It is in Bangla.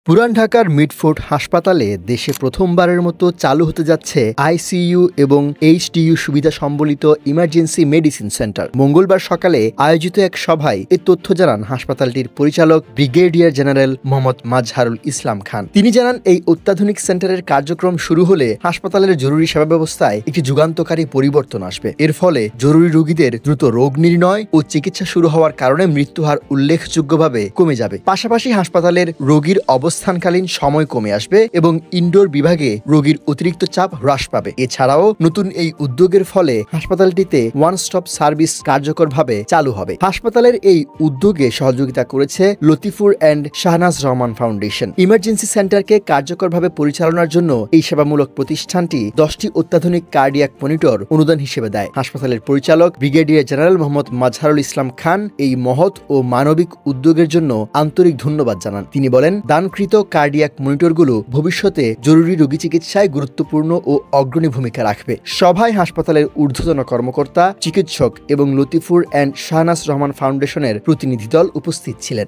পুরান ঢাকার মিডফোর্ট হাসপাতালে দেশে প্রথমবারের মতো চালু হতে যাচ্ছে আইসিইউ এবং এইচডিইউ সুবিধা সম্বলিত ইমার্জেন্সি মেডিসিন সেন্টার। মঙ্গলবার সকালে আয়োজিত এক সভায় এ তথ্য জানান হাসপাতালটির পরিচালক ব্রিগেডিয়ার জেনারেল মোহাম্মদ মাজহারুল ইসলাম খান। তিনি জানান, এই অত্যাধুনিক সেন্টারের কার্যক্রম শুরু হলে হাসপাতালের জরুরি সেবা ব্যবস্থায় একটি যুগান্তকারী পরিবর্তন আসবে। এর ফলে জরুরি রোগীদের দ্রুত রোগ নির্ণয় ও চিকিৎসা শুরু হওয়ার কারণে মৃত্যুহার উল্লেখযোগ্যভাবে কমে যাবে। পাশাপাশি হাসপাতালের রোগীর অবস্থানকালীন সময় কমে আসবে এবং ইনডোর বিভাগে রোগীর অতিরিক্ত চাপ হ্রাস পাবে। এছাড়াও নতুন এই উদ্যোগের ফলে হাসপাতালটিতে ওয়ান স্টপ সার্ভিস কার্যকরভাবে চালু হবে। হাসপাতালের এই উদ্যোগে সহযোগিতা করেছে Latifur and Shahnaz Rahman foundation. Emergency সেন্টারকে কার্যকরভাবে পরিচালনার জন্য এই সেবামূলক প্রতিষ্ঠানটি 10টি অত্যাধুনিক কার্ডিয়াক মনিটর অনুদান হিসেবে দেয়। হাসপাতালের পরিচালক ব্রিগেডিয়ার জেনারেল মোহাম্মদ মাজহারুল ইসলাম খান এই মহৎ ও মানবিক উদ্যোগের জন্য আন্তরিক ধন্যবাদ জানান। তিনি বলেন, দানকৃত কার্ডিয়াক মনিটরগুলো ভবিষ্যতে জরুরি রোগী চিকিৎসায় গুরুত্বপূর্ণ ও অগ্রণী ভূমিকা রাখবে। সভায় হাসপাতালের ঊর্ধ্বতন কর্মকর্তা, চিকিৎসক এবং লতিফুর অ্যান্ড শাহনাজ রহমান ফাউন্ডেশনের প্রতিনিধি দল উপস্থিত ছিলেন।